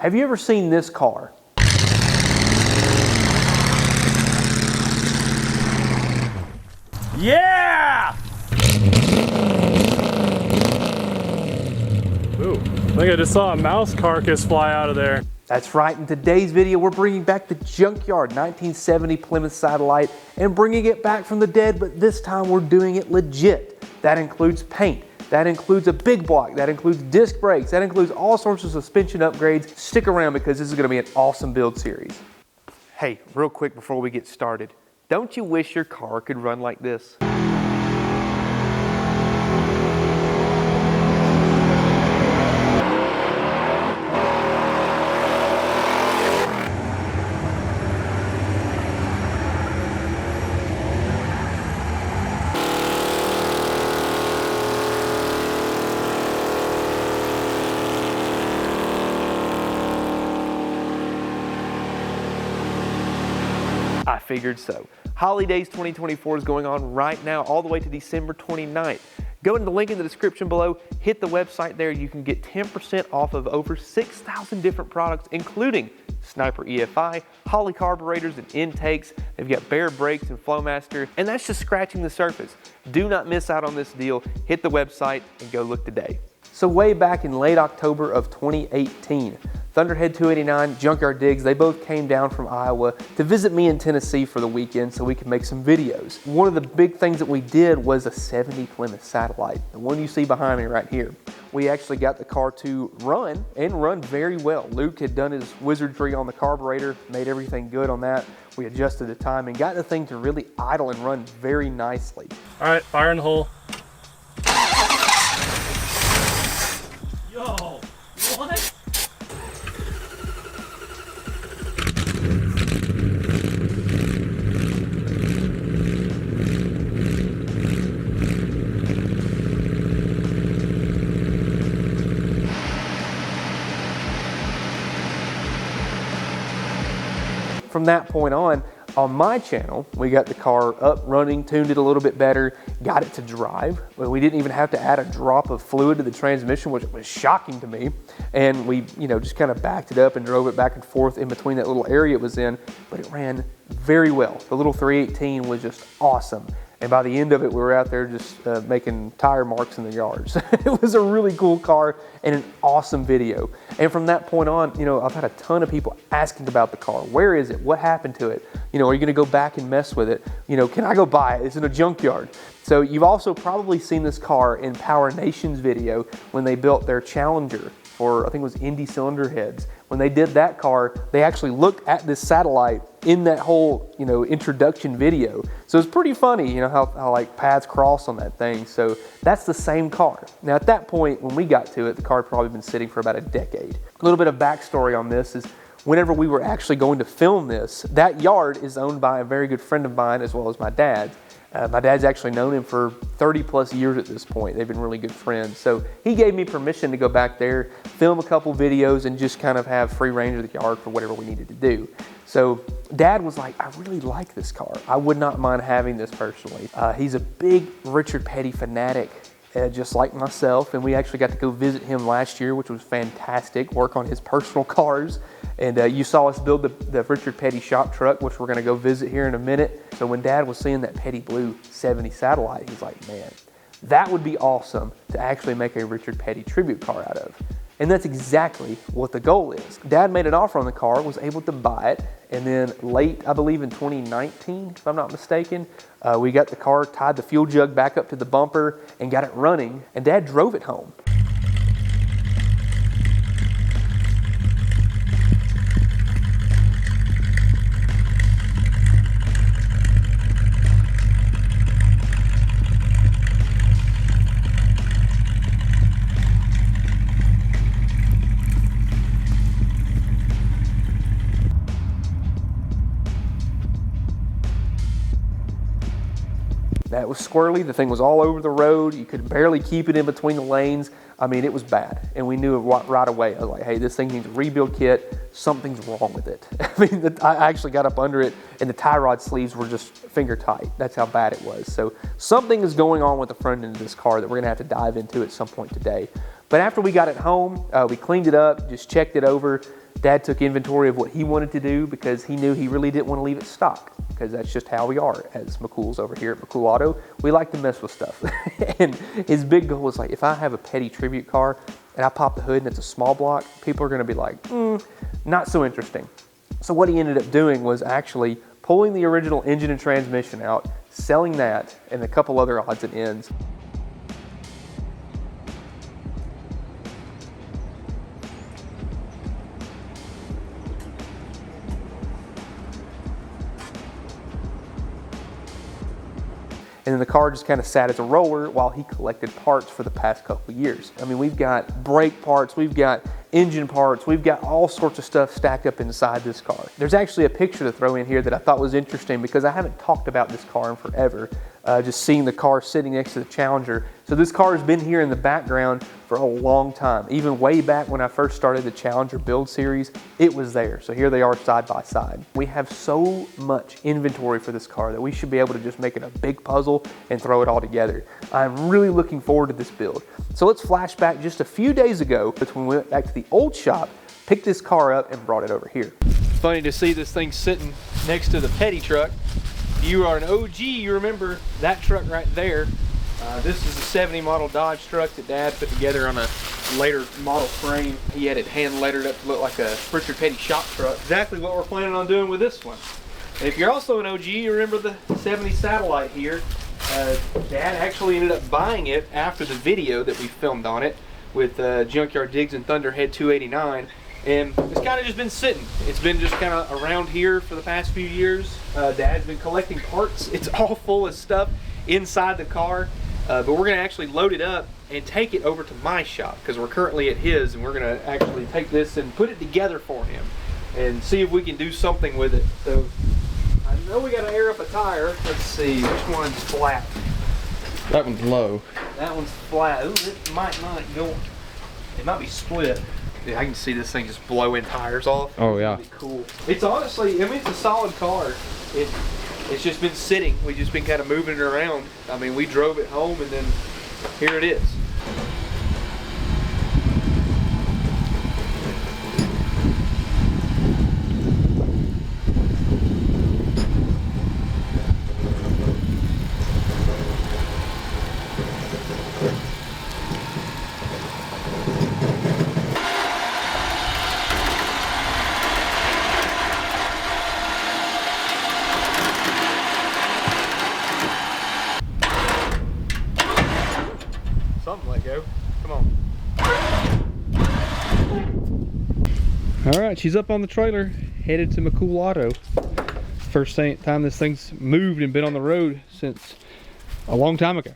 Have you ever seen this car? Yeah! Ooh, I think I just saw a mouse carcass fly out of there. That's right, in today's video we're bringing back the Junkyard 1970 Plymouth Satellite and bringing it back from the dead, but this time we're doing it legit. That includes paint, that includes a big block, that includes disc brakes, that includes all sorts of suspension upgrades. Stick around because this is going to be an awesome build series. Hey, real quick before we get started, don't you wish your car could run like this? I figured so. Holidays 2024 is going on right now all the way to December 29th. Go to the link in the description below, hit the website there. You can get 10% off of over 6,000 different products, including Sniper EFI, Holley carburetors and intakes. They've got Bear brakes and Flowmaster, and that's just scratching the surface. Do not miss out on this deal. Hit the website and go look today. So way back in late October of 2018, Thunderhead 289, Junkyard Digs, they both came down from Iowa to visit me in Tennessee for the weekend so we could make some videos. One of the big things that we did was a 70 Plymouth Satellite, the one you see behind me right here. We actually got the car to run and run very well. Luke had done his wizardry on the carburetor, made everything good on that. We adjusted the time and got the thing to really idle and run very nicely. All right, fire in the hole. Yo, what? From that point on my channel, we got the car up, running, tuned it a little bit better, got it to drive. We didn't even have to add a drop of fluid to the transmission, which was shocking to me. And we, just kind of backed it up and drove it back and forth in between that little area it was in, but it ran very well. The little 318 was just awesome. And by the end of it, we were out there just making tire marks in the yards. It was a really cool car and an awesome video. And from that point on, I've had a ton of people asking about the car. Where is it? What happened to it? Are you gonna go back and mess with it? Can I go buy it? It's in a junkyard. So you've also probably seen this car in Power Nation's video when they built their Challenger for, I think it was Indy cylinder heads. When they did that car, they actually looked at this satellite in that whole, introduction video. So it's pretty funny, how like paths cross on that thing. So that's the same car. Now at that point, when we got to it, the car had probably been sitting for about a decade. A little bit of backstory on this is whenever we were actually going to film this, that yard is owned by a very good friend of mine as well as my dad's. My dad's actually known him for 30 plus years at this point. They've been really good friends. So he gave me permission to go back there, film a couple videos, and just kind of have free range of the yard for whatever we needed to do. So Dad was like, I really like this car. I would not mind having this personally. He's a big Richard Petty fanatic, just like myself, and we actually got to go visit him last year, which was fantastic, work on his personal cars. And you saw us build the Richard Petty shop truck, which we're gonna go visit here in a minute. So when Dad was seeing that Petty Blue 70 Satellite, he's like, man, that would be awesome to actually make a Richard Petty tribute car out of. And that's exactly what the goal is. Dad made an offer on the car, was able to buy it, and then late, I believe in 2019, if I'm not mistaken, we got the car, tied the fuel jug back up to the bumper, and got it running, and Dad drove it home. That was squirrely. The thing was all over the road. You could barely keep it in between the lanes. I mean, it was bad. And we knew it right away. I was like, hey, this thing needs a rebuild kit. Something's wrong with it. I mean, I actually got up under it and the tie rod sleeves were just finger tight. That's how bad it was. So something is going on with the front end of this car that we're gonna have to dive into at some point today. But after we got it home, we cleaned it up, just checked it over. Dad took inventory of what he wanted to do because he knew he really didn't want to leave it stock, because that's just how we are as McCools over here at McCool Auto. We like to mess with stuff. And his big goal was like, if I have a petty tribute car and I pop the hood and it's a small block, people are going to be like, not so interesting. So what he ended up doing was actually pulling the original engine and transmission out, selling that, and a couple other odds and ends. And then the car just kind of sat as a roller while he collected parts for the past couple of years. I mean, we've got brake parts, we've got engine parts, we've got all sorts of stuff stacked up inside this car. There's actually a picture to throw in here that I thought was interesting because I haven't talked about this car in forever. Just seeing the car sitting next to the Challenger. So this car has been here in the background for a long time. Even way back when I first started the Challenger build series, it was there. So here they are side by side. We have so much inventory for this car that we should be able to just make it a big puzzle and throw it all together. I'm really looking forward to this build. So let's flash back just a few days ago when we went back to the old shop, picked this car up and brought it over here. It's funny to see this thing sitting next to the petty truck. You are an OG, you remember that truck right there. This is a 70 model Dodge truck that Dad put together on a later model frame. He had it hand lettered up to look like a Richard Petty shop truck. Exactly what we're planning on doing with this one. And if you're also an OG, you remember the 70 Satellite here. Dad actually ended up buying it after the video that we filmed on it with Junkyard Digs and Thunderhead 289. And it's kind of just been sitting. It's been just kind of around here for the past few years. Dad's been collecting parts. It's all full of stuff inside the car. But we're going to actually load it up and take it over to my shop because we're currently at his, and we're going to actually take this and put it together for him and see if we can do something with it. So I know we got to air up a tire. Let's see, which one's flat? That one's low. That one's flat. Ooh, it might not go. It might be split. Yeah, I can see this thing just blowing tires off. Oh yeah. It's cool. It's honestly, I mean, it's a solid car. It's just been sitting. We've just been kind of moving it around. I mean, we drove it home and then here it is. Something let go. Come on. All right, she's up on the trailer, headed to McCool Auto. First time this thing's moved and been on the road since a long time ago.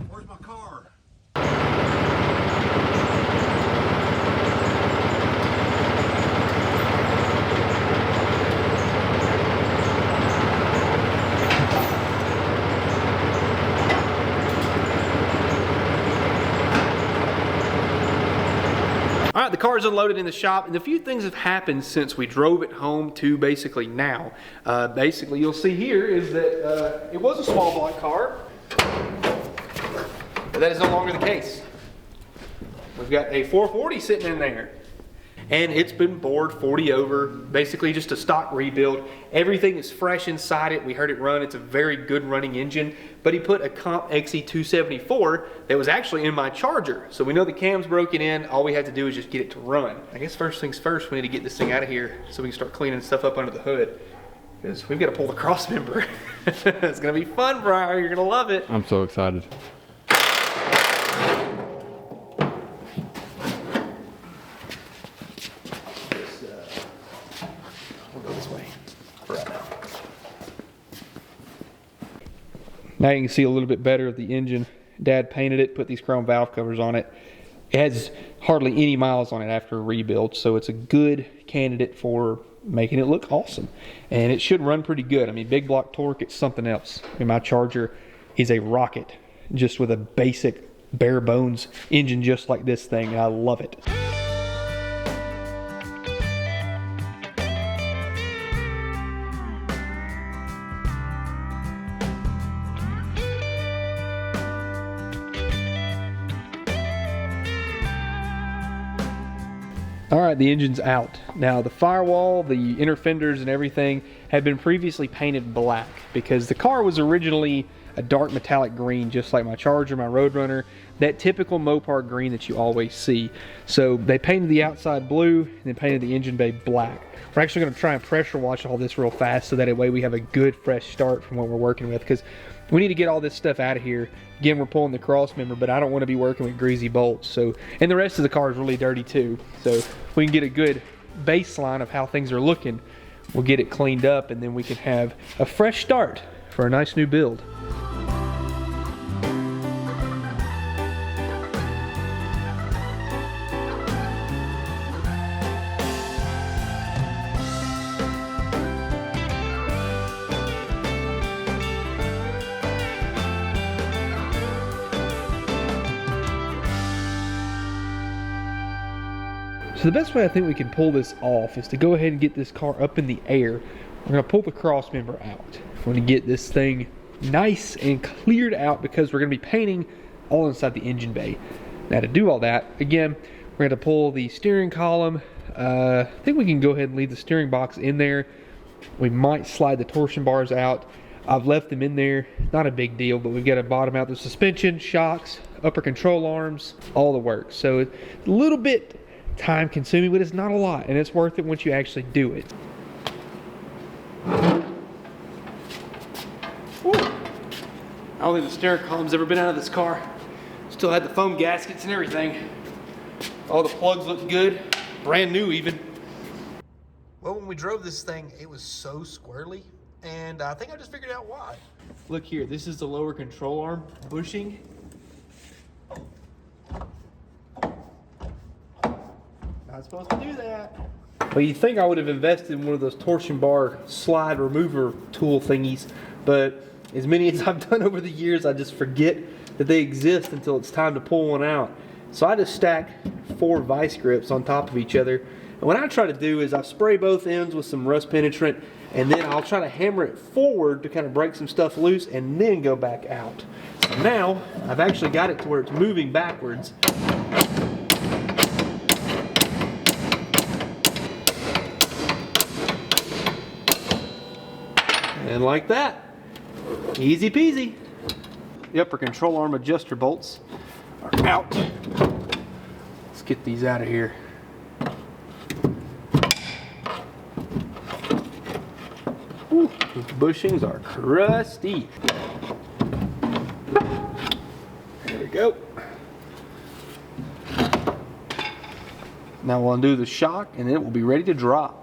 Where's my car? All right, the car's unloaded in the shop, and a few things have happened since we drove it home to basically now. Basically, you'll see here is that it was a small block car, but that is no longer the case. We've got a 440 sitting in there, and it's been bored 40 over, basically just a stock rebuild. Everything is fresh inside it. We heard it run. It's a very good running engine, but he put a Comp XE274 that was actually in my Charger. So we know the cam's broken in. All we have to do is just get it to run. I guess first things first, we need to get this thing out of here so we can start cleaning stuff up under the hood, because we've got to pull the cross member. It's gonna be fun, Briar. You're gonna love it. I'm so excited. We'll go this way for right now. Now you can see a little bit better of the engine. Dad painted it, put these chrome valve covers on it. It has hardly any miles on it after a rebuild, so it's a good candidate for making it look awesome. And it should run pretty good. I mean, big block torque, it's something else. I mean, my Charger is a rocket, just with a basic bare bones engine just like this thing, and I love it. All right, the engine's out. Now the firewall, the inner fenders and everything had been previously painted black because the car was originally a dark metallic green, just like my Charger, my Roadrunner, that typical Mopar green that you always see. So they painted the outside blue and then painted the engine bay black. We're actually gonna try and pressure wash all this real fast so that way we have a good fresh start from what we're working with, because we need to get all this stuff out of here. Again, we're pulling the cross member, but I don't want to be working with greasy bolts. So, and the rest of the car is really dirty too. So we can get a good baseline of how things are looking. We'll get it cleaned up, and then we can have a fresh start for a nice new build. So the best way I think we can pull this off is to go ahead and get this car up in the air. We're gonna pull the cross member out. We're gonna get this thing nice and cleared out because we're gonna be painting all inside the engine bay. Now to do all that, again, we're gonna pull the steering column. I think we can go ahead and leave the steering box in there. We might slide the torsion bars out. I've left them in there, not a big deal, but we've got to bottom out the suspension, shocks, upper control arms, all the works. So it's a little bit time consuming, but it's not a lot, and it's worth it once you actually do it. Ooh. I don't think the steering column's ever been out of this car. Still had the foam gaskets and everything. All the plugs look good, brand new even. Well, when we drove this thing, it was so squirrely, and I think I just figured out why. Look here, this is the lower control arm bushing. Not supposed to do that. Well, you'd think I would have invested in one of those torsion bar slide remover tool thingies, but as many as I've done over the years, I just forget that they exist until it's time to pull one out. So I just stack 4 vice grips on top of each other. And what I try to do is I spray both ends with some rust penetrant, and then I'll try to hammer it forward to kind of break some stuff loose and then go back out. So now I've actually got it to where it's moving backwards. And like that, easy peasy. The upper control arm adjuster bolts are out. Let's get these out of here. Ooh, these bushings are crusty. There we go. Now we'll undo the shock and then it will be ready to drop.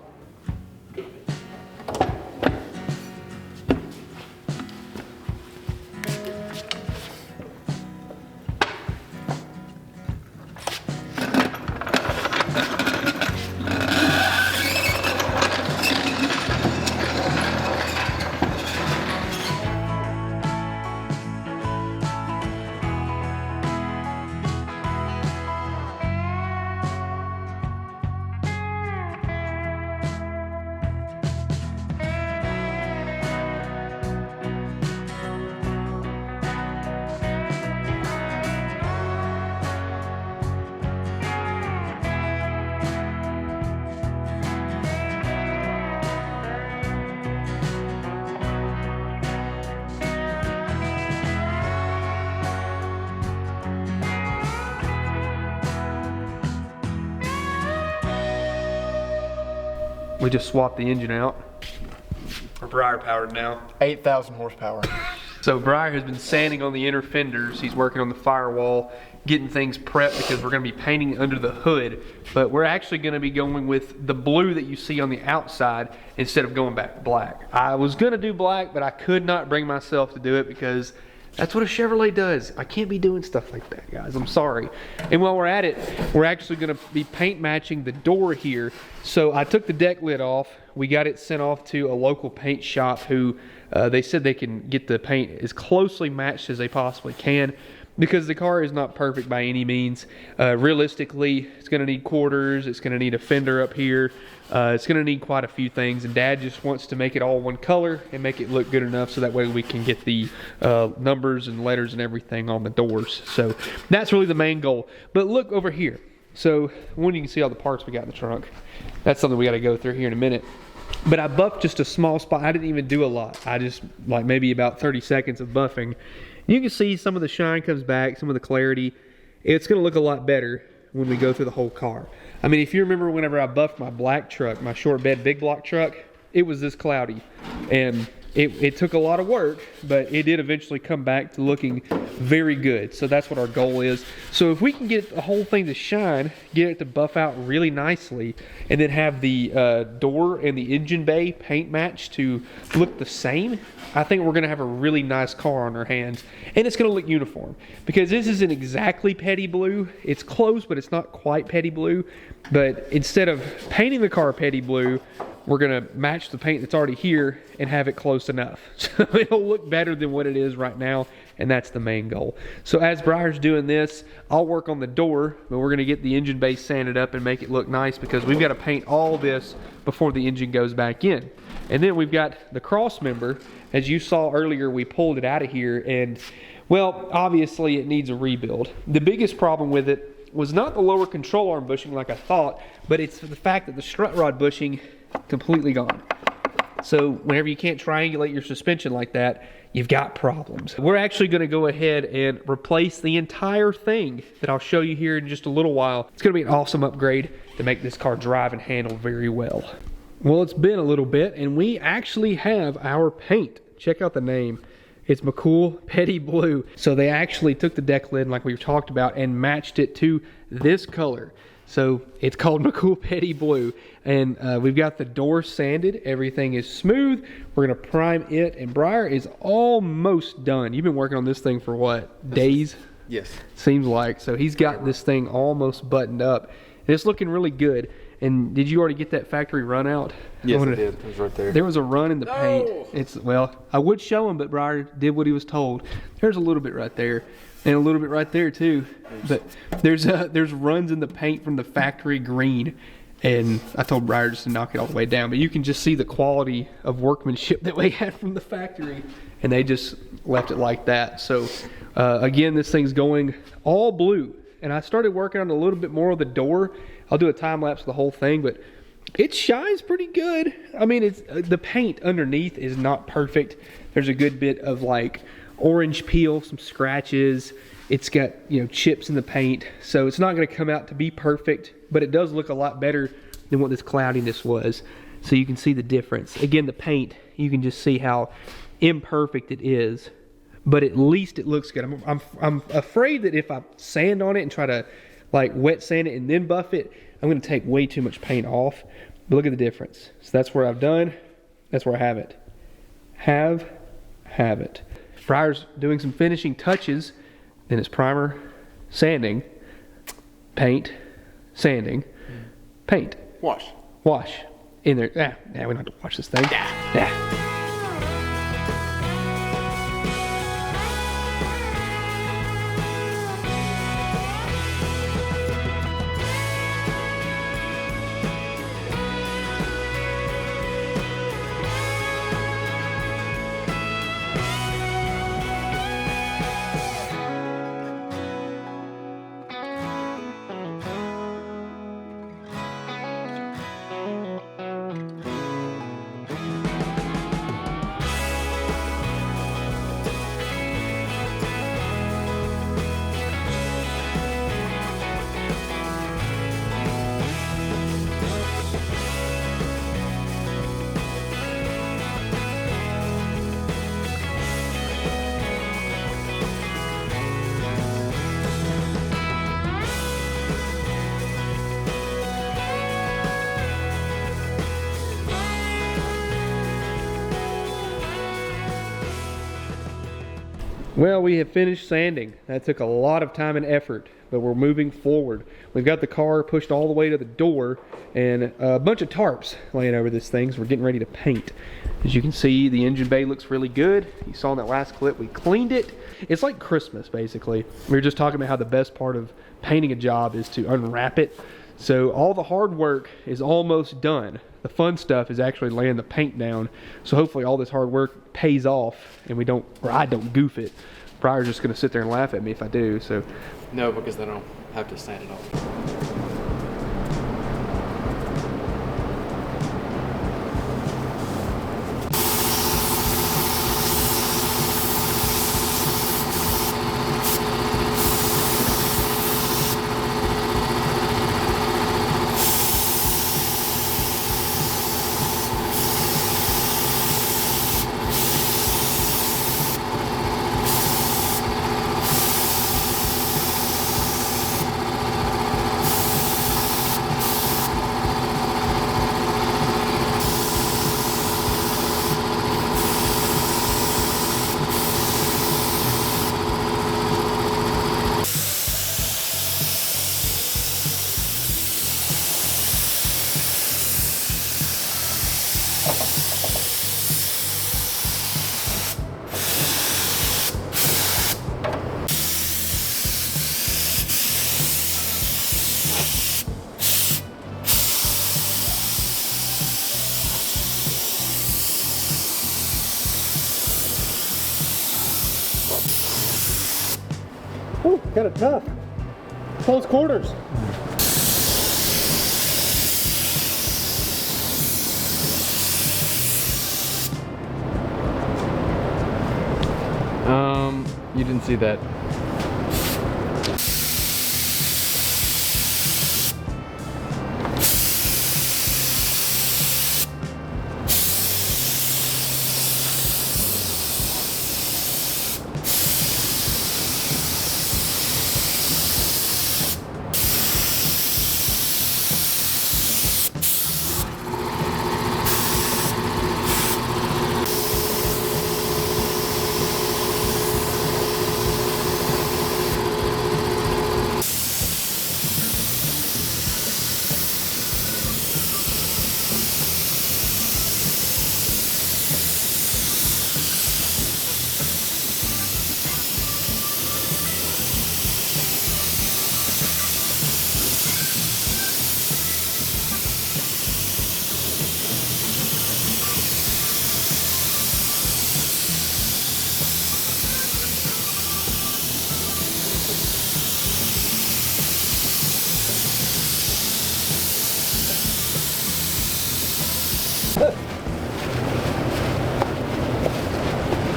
We just swapped the engine out. We're Briar powered now. 8,000 horsepower. So Briar has been sanding on the inner fenders. He's working on the firewall, getting things prepped because we're gonna be painting under the hood. But we're actually gonna be going with the blue that you see on the outside instead of going back to black. I was gonna do black, but I could not bring myself to do it because That's what a Chevrolet does. I can't be doing stuff like that, guys. I'm sorry. And while we're at it, we're actually gonna be paint matching the door here. So I took the deck lid off. We got it sent off to a local paint shop who they said they can get the paint as closely matched as they possibly can, because the car is not perfect by any means. Realistically, it's gonna need quarters, it's gonna need a fender up here, it's gonna need quite a few things, and Dad just wants to make it all one color and make it look good enough so that way we can get the numbers and letters and everything on the doors. So that's really the main goal. But look over here. So one, you can see all the parts we got in the trunk. That's something we gotta go through here in a minute. But I buffed just a small spot. I didn't even do a lot. I just, like, maybe about 30 seconds of buffing. You can see some of the shine comes back, some of the clarity. It's gonna look a lot better when we go through the whole car. I mean, if you remember whenever I buffed my black truck, my short bed big block truck, it was this cloudy. And it took a lot of work, but it did eventually come back to looking very good. So that's what our goal is. So if we can get the whole thing to shine, get it to buff out really nicely, and then have the door and the engine bay paint match to look the same, I think we're gonna have a really nice car on our hands, and it's gonna look uniform. Because this isn't exactly petty blue. It's close, but it's not quite petty blue. But instead of painting the car petty blue, we're gonna match the paint that's already here and have it close enough. So it'll look better than what it is right now, and that's the main goal. So as Briar's doing this, I'll work on the door, but we're gonna get the engine base sanded up and make it look nice, because we've gotta paint all this before the engine goes back in. And then we've got the cross member. As you saw earlier, we pulled it out of here, and well, obviously it needs a rebuild. The biggest problem with it was not the lower control arm bushing like I thought, but it's the fact that the strut rod bushing completely gone. So whenever you can't triangulate your suspension like that, you've got problems. We're actually gonna go ahead and replace the entire thing that I'll show you here in just a little while. It's gonna be an awesome upgrade to make this car drive and handle very well. Well, it's been a little bit, and we actually have our paint. Check out the name. It's McCool Petty Blue. So they actually took the deck lid, like we've talked about, and matched it to this color. So it's called McCool Petty Blue. And we've got the door sanded. Everything is smooth. We're gonna prime it, and Briar is almost done. You've been working on this thing for what, days? Yes. Seems like. So he's got this thing almost buttoned up. And it's looking really good. And did you already get that factory run out? Yes, I did. It was right there. There was a run in the paint. It's, well, I would show him, but Briar did what he was told. There's a little bit right there, and a little bit right there too. But there's runs in the paint from the factory green, and I told Briar just to knock it all the way down. But you can just see the quality of workmanship that we had from the factory, and they just left it like that. So again, this thing's going all blue, and I started working on a little bit more of the door. I'll do a time lapse of the whole thing, but it shines pretty good. I mean, it's the paint underneath is not perfect. There's a good bit of like orange peel, some scratches. It's got, you know, chips in the paint, so it's not going to come out to be perfect, but it does look a lot better than what this cloudiness was. So you can see the difference. Again, the paint, you can just see how imperfect it is, but at least it looks good. I'm afraid that if I sand on it and try to like wet sand it and then buff it, I'm gonna take way too much paint off. But look at the difference. So that's where I've done, that's where I have it. Have it. Briar's doing some finishing touches, then it's primer, sanding, paint, sanding, paint. Wash. In there, we don't have to wash this thing. Well, we have finished sanding. That took a lot of time and effort, but we're moving forward. We've got the car pushed all the way to the door and a bunch of tarps laying over this thing, so we're getting ready to paint. As you can see, the engine bay looks really good. You saw in that last clip, we cleaned it. It's like Christmas, basically. We were just talking about how the best part of painting a job is to unwrap it. So all the hard work is almost done. The fun stuff is actually laying the paint down. So hopefully all this hard work pays off and we don't, or I don't goof it. Briar's just gonna sit there and laugh at me if I do, so. No, because then I'll have to sand it off. Ooh, kind of tough. Close quarters. You didn't see that.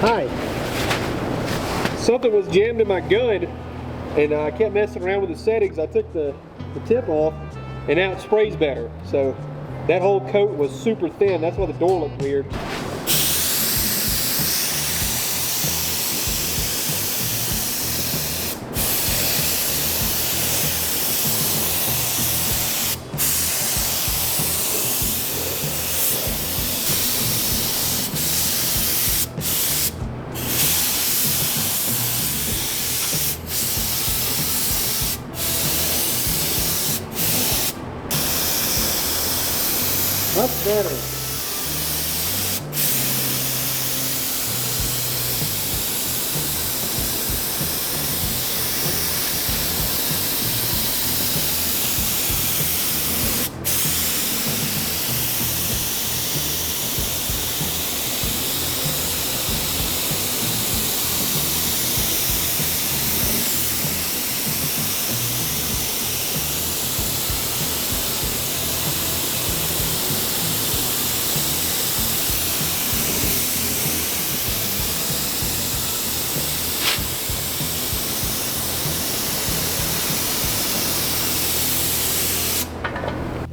Hi. Something was jammed in my gun and I kept messing around with the settings. I took the tip off and now it sprays better. So that whole coat was super thin. That's why the door looked weird. Much better.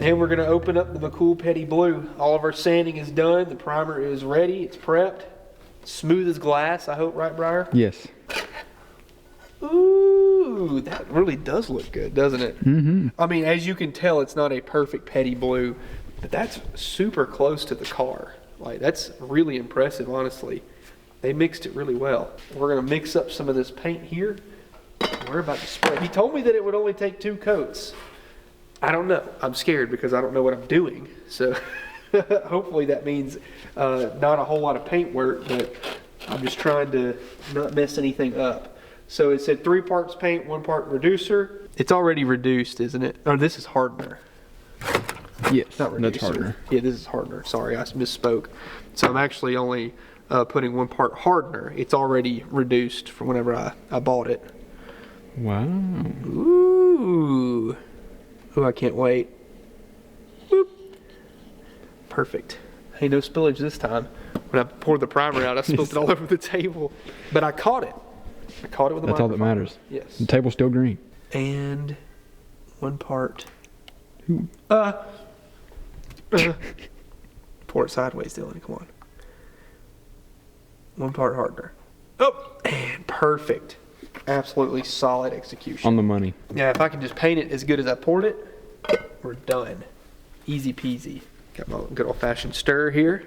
And we're gonna open up the McCool Petty Blue. All of our sanding is done. The primer is ready, it's prepped. Smooth as glass, I hope, right, Briar? Yes. Ooh, that really does look good, doesn't it? Mm-hmm. I mean, as you can tell, it's not a perfect Petty Blue, but that's super close to the car. Like, that's really impressive, honestly. They mixed it really well. We're gonna mix up some of this paint here. We're about to spray. He told me that it would only take 2 coats. I don't know. I'm scared because I don't know what I'm doing. So hopefully that means not a whole lot of paint work, but I'm just trying to not mess anything up. So it said 3 parts paint, 1 part reducer. It's already reduced, isn't it? Oh, this is hardener. Yes, Not reducer. that's hardener. Yeah, this is hardener. Sorry, I misspoke. So I'm actually only putting 1 part hardener. It's already reduced from whenever I bought it. Wow. Ooh. Ooh, I can't wait. Boop. Perfect. Hey, no spillage this time. When I poured the primer out, I spilled it all over the table. But I caught it. I caught it with a That's all that microfiber. matters. Yes. The table's still green. And 1 part. Ooh. Pour it sideways, Dylan. Come on. 1 part hardener. Oh, and perfect. Absolutely solid execution. On the money. Yeah, if I can just paint it as good as I poured it, we're done. Easy peasy. Got my good old fashioned stir here.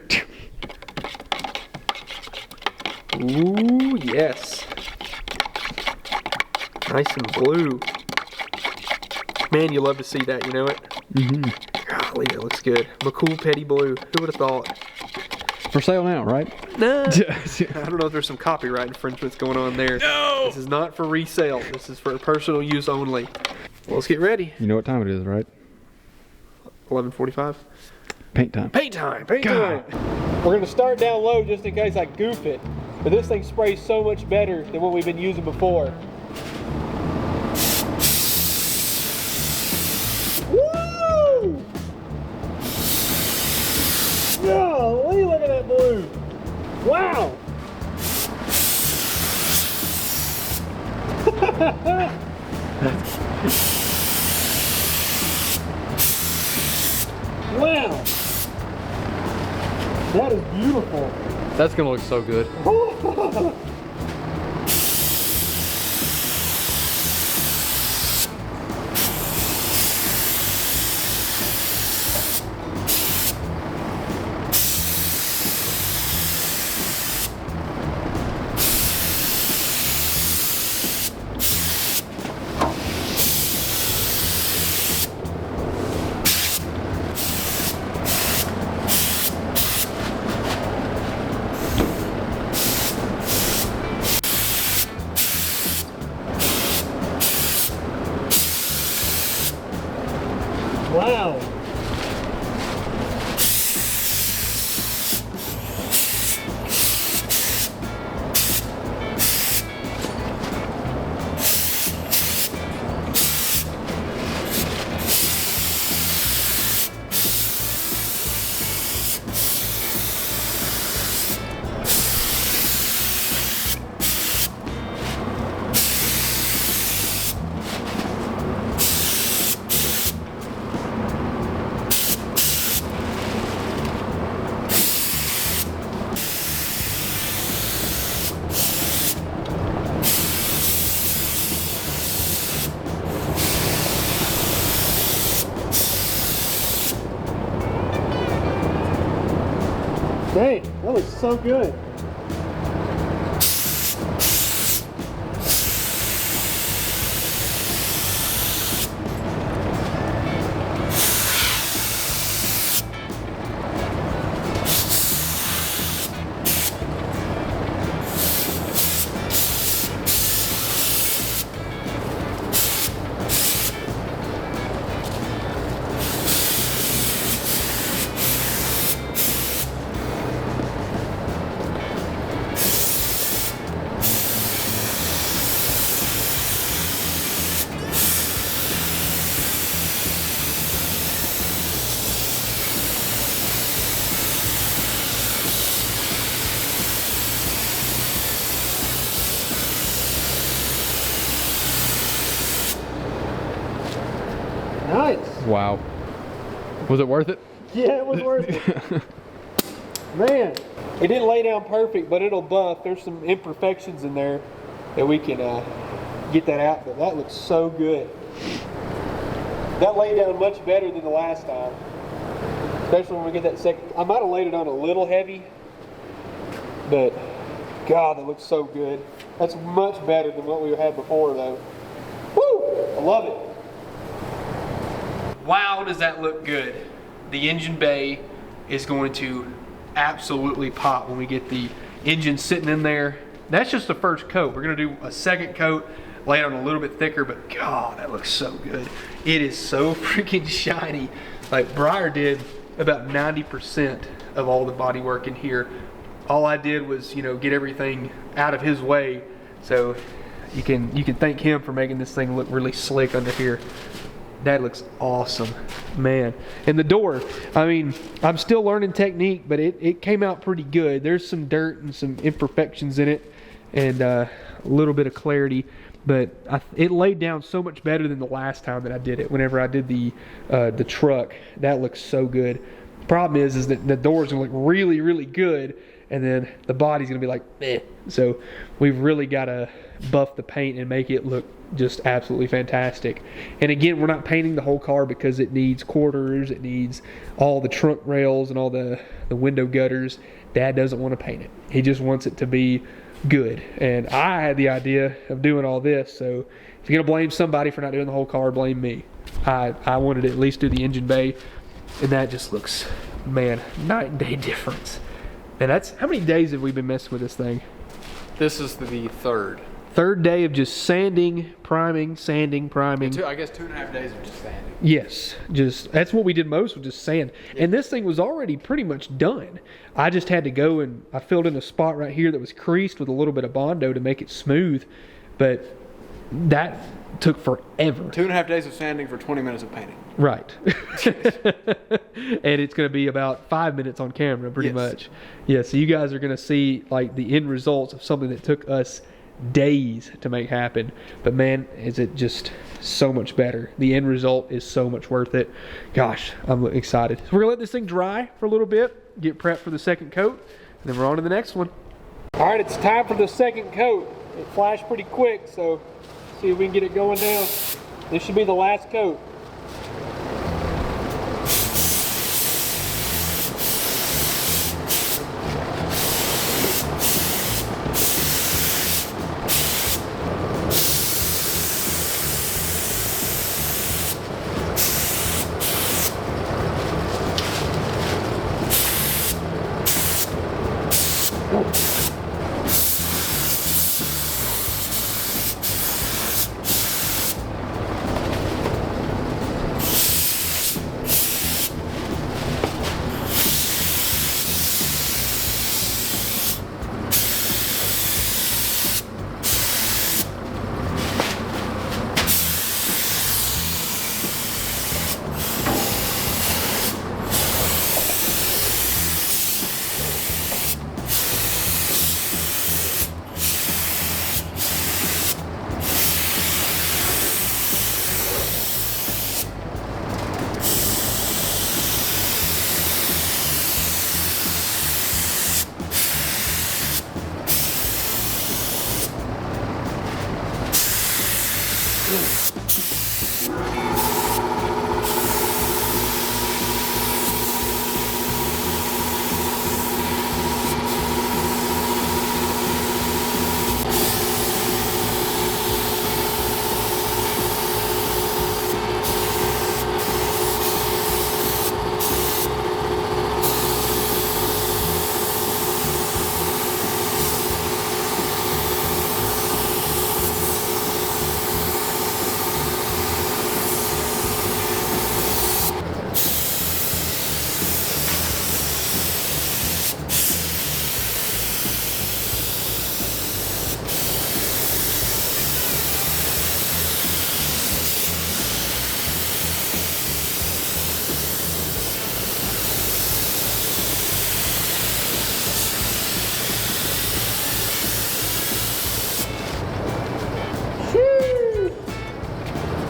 Ooh, yes. Nice and blue. Man, you love to see that, you know it? Mm-hmm. Golly, that looks good. McCool petty blue. Who would have thought? For sale now, right? No. I don't know if there's some copyright infringements going on there. No! This is not for resale. This is for personal use only. Well, let's get ready. You know what time it is, right? 11:45. Paint time. Paint time! Paint God. time! We're going to start down low just in case I goof it. But this thing sprays so much better than what we've been using before. Woo! Golly, look at that blue! Wow! Wow! That is beautiful. That's gonna look so good. Wow. Dang, that looks so good. Nice. Wow. Was it worth it? Yeah, it was worth it. Man, it didn't lay down perfect, but it'll buff. There's some imperfections in there that we can get that out, but that looks so good. That laid down much better than the last time. Especially when we get that second. I might have laid it on a little heavy, but God, that looks so good. That's much better than what we had before though. Woo! I love it. Wow, does that look good. The engine bay is going to absolutely pop when we get the engine sitting in there. That's just the first coat. We're gonna do a second coat, lay it on a little bit thicker, but God, that looks so good. It is so freaking shiny. Like Briar did about 90% of all the body work in here. All I did was, get everything out of his way. So you can thank him for making this thing look really slick under here. That looks awesome, man. And the door, I mean, I'm still learning technique, but it came out pretty good. There's some dirt and some imperfections in it and a little bit of clarity, but it laid down so much better than the last time that I did it. Whenever I did the truck, that looks so good. Problem is that the door's gonna look really, really good, and then the body's gonna be like, meh. So we've really gotta buff the paint and make it look just absolutely fantastic. And again, we're not painting the whole car because it needs quarters, it needs all the trunk rails and all the window gutters. Dad doesn't want to paint it. He just wants it to be good. And I had the idea of doing all this, so if you're gonna blame somebody for not doing the whole car, blame me. I wanted to at least do the engine bay, and that just looks, man, night and day difference. And that's, how many days have we been messing with this thing? This is the third. Third day of just sanding, priming, sanding, priming. I guess 2.5 days of just sanding. Yes, that's what we did most, was just sand. Yeah. And this thing was already pretty much done. I just had to go and I filled in a spot right here that was creased with a little bit of Bondo to make it smooth. But that took forever. 2.5 days of sanding for 20 minutes of painting. Right. And it's going to be about 5 minutes on camera, pretty much. Yeah, so you guys are going to see like the end results of something that took us days to make happen. But man, is it just so much better. The end result is so much worth it. Gosh, I'm excited. So we're going to let this thing dry for a little bit, get prepped for the second coat, and then we're on to the next one. All right, it's time for the second coat. It flashed pretty quick, so see if we can get it going down. This should be the last coat.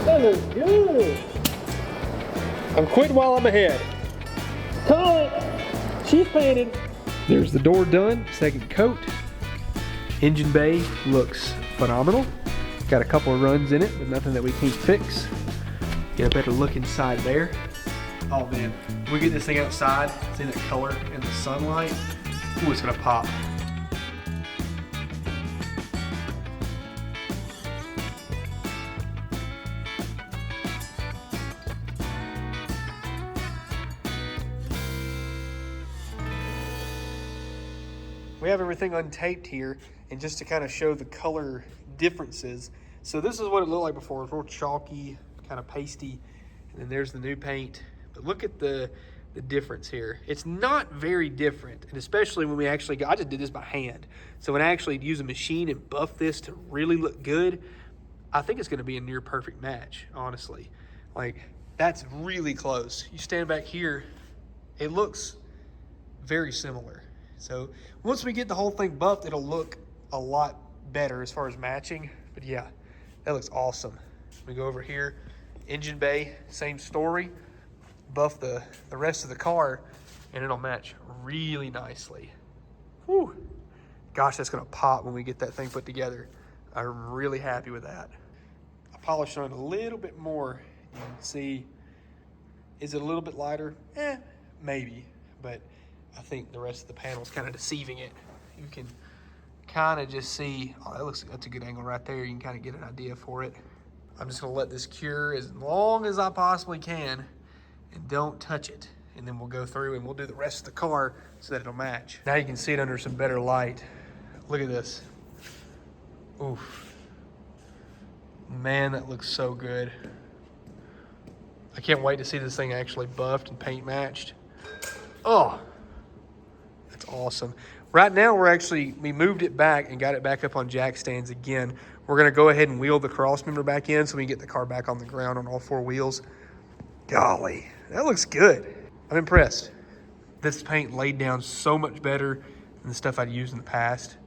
That looks good. I'm quitting while I'm ahead. Call it. She's painted. There's the door done. Second coat. Engine bay looks phenomenal. Got a couple of runs in it, but nothing that we can't fix. Get a better look inside there. Oh man, when we get this thing outside, see that color in the sunlight. Ooh, it's gonna pop. we have everything untaped here, and just to kind of show the color differences. So this is what it looked like before. It's real chalky, kind of pasty, and then there's the new paint. But look at the difference here. It's not very different, and especially when we actually got, I just did this by hand. So when I actually use a machine and buff this to really look good, I think it's gonna be a near perfect match, honestly. Like, that's really close. You stand back here, it looks very similar. So once we get the whole thing buffed, it'll look a lot better as far as matching. But yeah, that looks awesome. We go over here, engine bay, same story. Buff the rest of the car, and it'll match really nicely. Whew. Gosh, that's gonna pop when we get that thing put together. I'm really happy with that. I polished on it a little bit more. You can see, is it a little bit lighter? Maybe, but I think the rest of the panel is kind of deceiving it. You can kind of just see, oh, that's a good angle right there. You can kind of get an idea for it. I'm just gonna let this cure as long as I possibly can and don't touch it. And then we'll go through and we'll do the rest of the car so that it'll match. Now you can see it under some better light. Look at this. Oof. Man, that looks so good. I can't wait to see this thing actually buffed and paint matched. Oh, that's awesome. Right now we moved it back and got it back up on jack stands again. We're gonna go ahead and wheel the cross member back in so we can get the car back on the ground on all 4 wheels. Golly, that looks good. I'm impressed. This paint laid down so much better than the stuff I'd used in the past.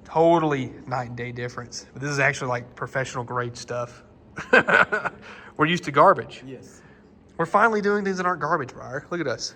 Totally night and day difference. But this is actually like professional grade stuff. We're used to garbage. Yes. We're finally doing things that aren't garbage, Briar. Look at us.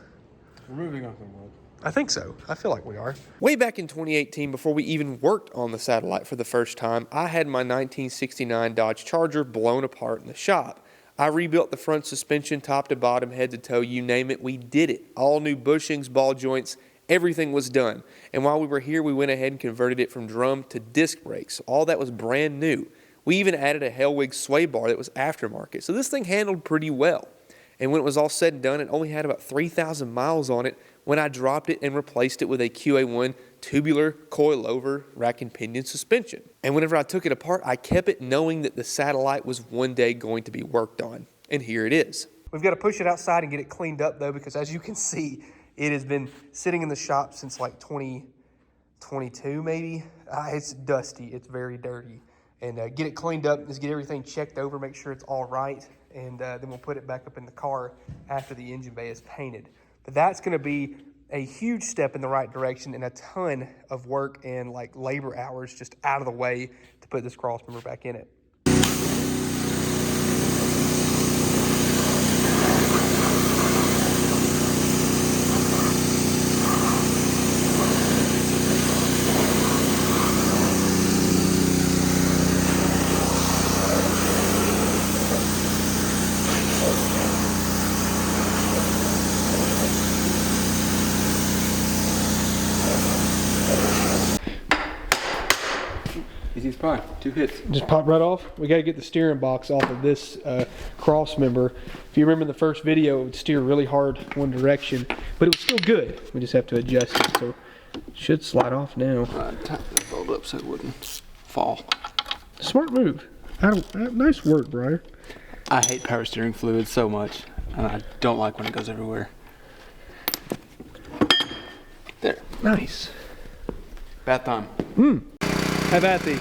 We're moving on somewhat. I think so. I feel like we are. Way back in 2018, before we even worked on the satellite for the first time, I had my 1969 Dodge Charger blown apart in the shop. I rebuilt the front suspension top to bottom, head to toe, you name it, we did it. All new bushings, ball joints, everything was done. And while we were here, we went ahead and converted it from drum to disc brakes. All that was brand new. We even added a Hellwig sway bar that was aftermarket. So this thing handled pretty well. And when it was all said and done, it only had about 3,000 miles on it when I dropped it and replaced it with a QA1 tubular coilover rack and pinion suspension. And whenever I took it apart, I kept it knowing that the satellite was one day going to be worked on. And here it is. We've got to push it outside and get it cleaned up though, because as you can see, it has been sitting in the shop since like 2022 maybe. It's dusty, it's very dirty. And get it cleaned up, just get everything checked over, make sure it's all right. And then we'll put it back up in the car after the engine bay is painted. But that's gonna be a huge step in the right direction and a ton of work and like labor hours just out of the way to put this cross member back in it. Easy as pie. 2 hits. Just pop right off. We got to get the steering box off of this cross member. If you remember in the first video, it would steer really hard one direction, but it was still good. We just have to adjust it, so it should slide off now. Tighten the bolt up so it wouldn't fall. Smart move. Nice work, Briar. I hate power steering fluid so much, and I don't like when it goes everywhere. There. Nice. Bath time. Have at thee.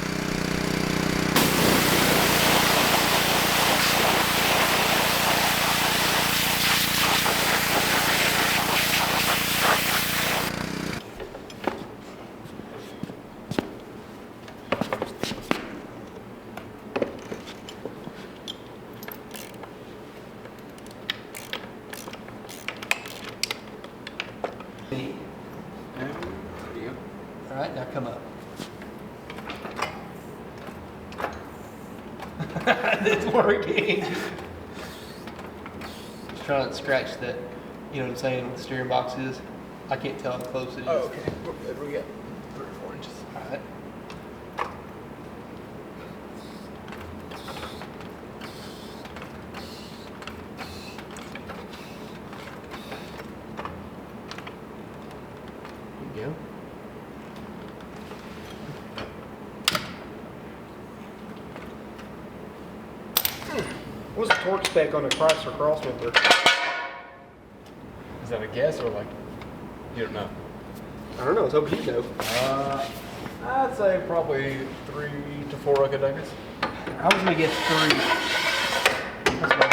All right, now come up. It's working. Just trying not to scratch that, you know what I'm saying, what the steering box is. I can't tell how close it is. Oh, okay. We're good. We got 3 or 4 inches. All right. There you go. What's the torque spec on a Chrysler Crossmember? Is that a guess or like, you don't know? I don't know. I was hoping you'd know. I'd say probably 3 to 4 rocket daggers. I was gonna guess 3. Let's go.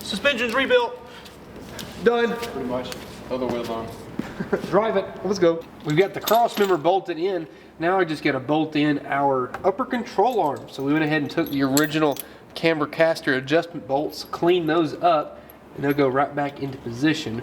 Suspension's rebuilt. Done. Pretty much. Throw the wheels on. Drive it. Let's go. We've got the cross member bolted in. Now I just got to bolt in our upper control arm. So we went ahead and took the original camber caster adjustment bolts, cleaned those up, and they'll go right back into position.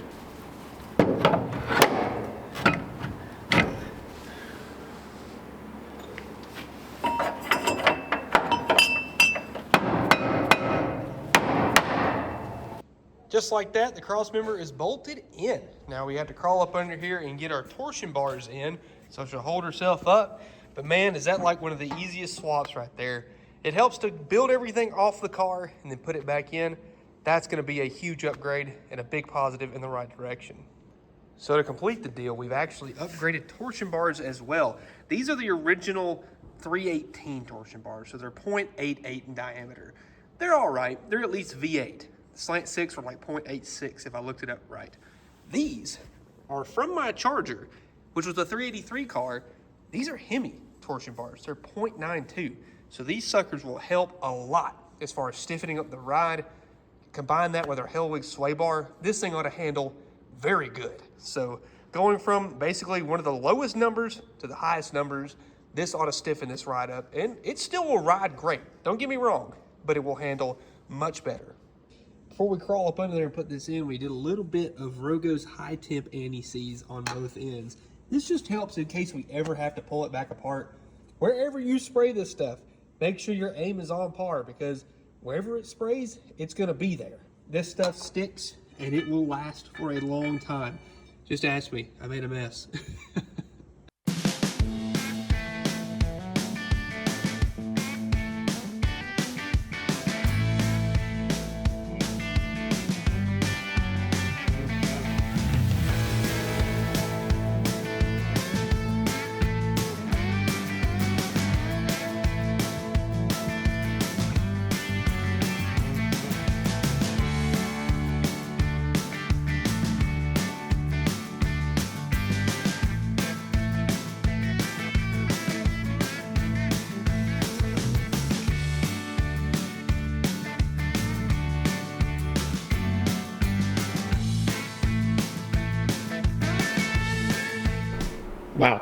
Just like that, the cross member is bolted in. Now we have to crawl up under here and get our torsion bars in so she'll hold herself up. But man, is that like one of the easiest swaps right there. It helps to build everything off the car and then put it back in. That's gonna be a huge upgrade and a big positive in the right direction. So to complete the deal, we've actually upgraded torsion bars as well. These are the original 318 torsion bars, so they're 0.88 in diameter. They're all right, they're at least V8. Slant 6 were like 0.86 if I looked it up right. These are from my Charger, which was a 383 car. These are Hemi torsion bars. They're 0.92. So these suckers will help a lot as far as stiffening up the ride. Combine that with our Hellwig sway bar, this thing ought to handle very good. So going from basically one of the lowest numbers to the highest numbers, this ought to stiffen this ride up. And it still will ride great, don't get me wrong, but it will handle much better. Before we crawl up under there and put this in, we did a little bit of Rogo's high temp anti-seize on both ends. This just helps in case we ever have to pull it back apart. Wherever you spray this stuff, make sure your aim is on par, because wherever it sprays, it's gonna be there. This stuff sticks and it will last for a long time. Just ask me, I made a mess. Wow,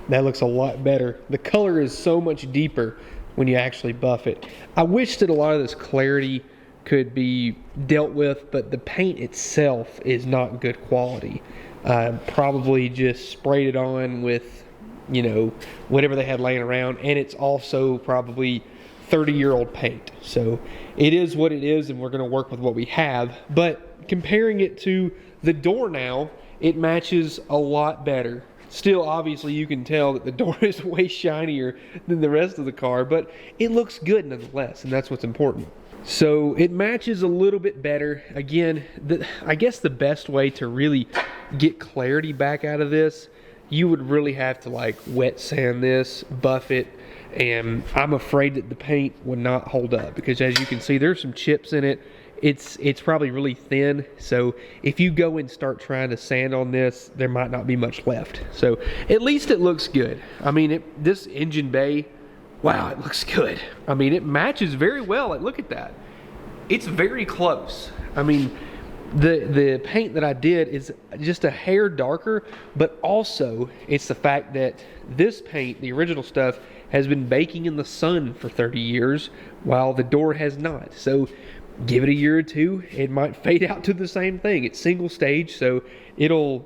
that looks a lot better. The color is so much deeper when you actually buff it. I wish that a lot of this clarity could be dealt with, but the paint itself is not good quality. Probably just sprayed it on with, you know, whatever they had laying around, and it's also probably 30-year-old paint. So it is what it is, and we're gonna work with what we have. But comparing it to the door now, it matches a lot better. Still, obviously, you can tell that the door is way shinier than the rest of the car, but it looks good nonetheless, and that's what's important. So it matches a little bit better. Again, I guess the best way to really get clarity back out of this, you would really have to like wet sand this, buff it, and I'm afraid that the paint would not hold up, because as you can see, there's some chips in it. It's probably really thin, so if you go and start trying to sand on this, there might not be much left. So at least it looks good. I mean, this engine bay, wow, it looks good. I mean, it matches very well. Like, look at that. It's very close. I mean, the paint that I did is just a hair darker, but also it's the fact that this paint, the original stuff, has been baking in the sun for 30 years, while the door has not. So give it a year or two, it might fade out to the same thing. It's single stage, so it'll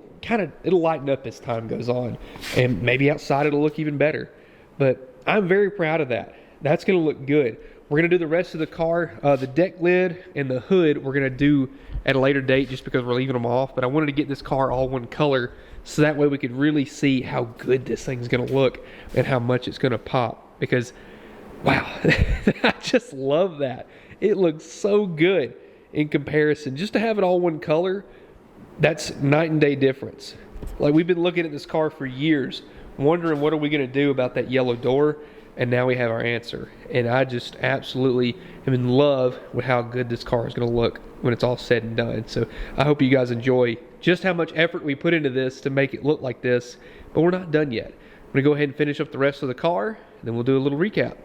lighten up as time goes on, and maybe outside it'll look even better. But I'm very proud of that. That's gonna look good. We're gonna do the rest of the car. The deck lid and the hood we're gonna do at a later date just because we're leaving them off, but I wanted to get this car all one color so that way we could really see how good this thing's gonna look and how much it's gonna pop, because wow, I just love that. It looks so good in comparison. Just to have it all one color, that's night and day difference. Like, we've been looking at this car for years, wondering what are we gonna do about that yellow door, and now we have our answer. And I just absolutely am in love with how good this car is gonna look when it's all said and done. So I hope you guys enjoy just how much effort we put into this to make it look like this, but we're not done yet. I'm gonna go ahead and finish up the rest of the car, and then we'll do a little recap.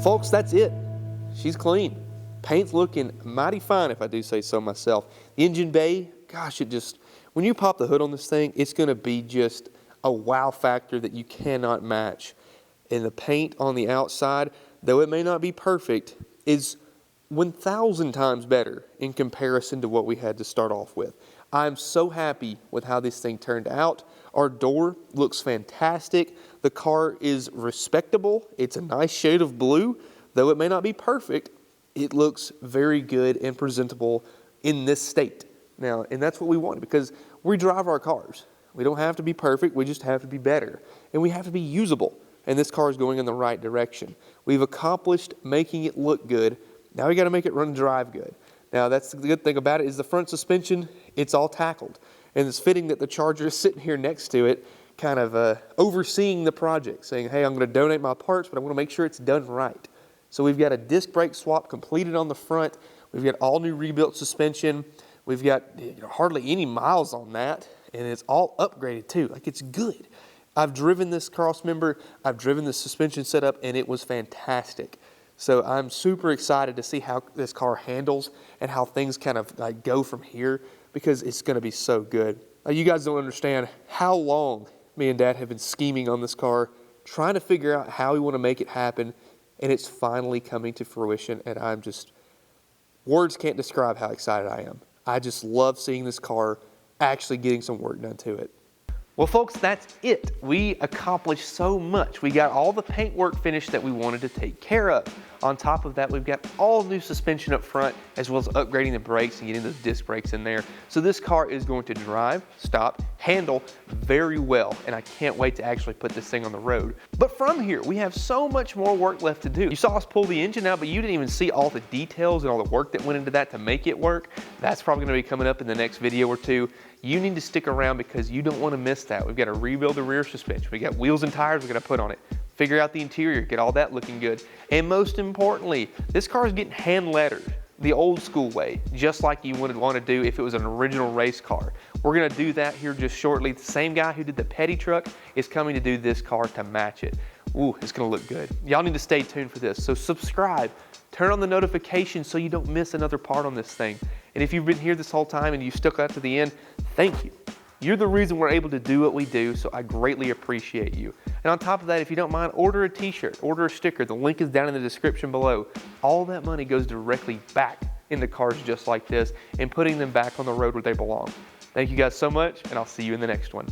Folks, that's it. She's clean. Paint's looking mighty fine, if I do say so myself. The engine bay, gosh, it just, when you pop the hood on this thing, it's gonna be just a wow factor that you cannot match. And the paint on the outside, though it may not be perfect, is 1,000 times better in comparison to what we had to start off with. I'm so happy with how this thing turned out. Our door looks fantastic. The car is respectable. It's a nice shade of blue. Though it may not be perfect, it looks very good and presentable in this state. Now, and that's what we want, because we drive our cars. We don't have to be perfect, we just have to be better. And we have to be usable. And this car is going in the right direction. We've accomplished making it look good. Now we gotta make it run and drive good. Now that's the good thing about it, is the front suspension, it's all tackled. And it's fitting that the Charger is sitting here next to it, kind of overseeing the project, saying, hey, I'm gonna donate my parts, but I wanna make sure it's done right. So we've got a disc brake swap completed on the front. We've got all new rebuilt suspension. We've got hardly any miles on that, and it's all upgraded too. Like, it's good. I've driven this cross member, I've driven the suspension setup, and it was fantastic. So I'm super excited to see how this car handles and how things kind of like go from here, because it's gonna be so good. Now, you guys don't understand how long me and Dad have been scheming on this car, trying to figure out how we wanna make it happen, and it's finally coming to fruition, and I'm just, words can't describe how excited I am. I just love seeing this car actually getting some work done to it. Well, folks, that's it. We accomplished so much. We got all the paint work finished that we wanted to take care of. On top of that, we've got all new suspension up front, as well as upgrading the brakes and getting those disc brakes in there. So this car is going to drive, stop, handle very well, and I can't wait to actually put this thing on the road. But from here, we have so much more work left to do. You saw us pull the engine out, but you didn't even see all the details and all the work that went into that to make it work. That's probably gonna be coming up in the next video or two. You need to stick around because you don't wanna miss that. We've got to rebuild the rear suspension. We got wheels and tires we're gonna put on it. Figure out the interior, get all that looking good. And most importantly, this car is getting hand lettered the old school way, just like you would want to do if it was an original race car. We're gonna do that here just shortly. The same guy who did the Petty truck is coming to do this car to match it. Ooh, it's gonna look good. Y'all need to stay tuned for this. So subscribe, turn on the notifications so you don't miss another part on this thing. And if you've been here this whole time and you stuck out to the end, thank you. You're the reason we're able to do what we do, so I greatly appreciate you. And on top of that, if you don't mind, order a t-shirt, order a sticker. The link is down in the description below. All that money goes directly back into cars just like this and putting them back on the road where they belong. Thank you guys so much, and I'll see you in the next one.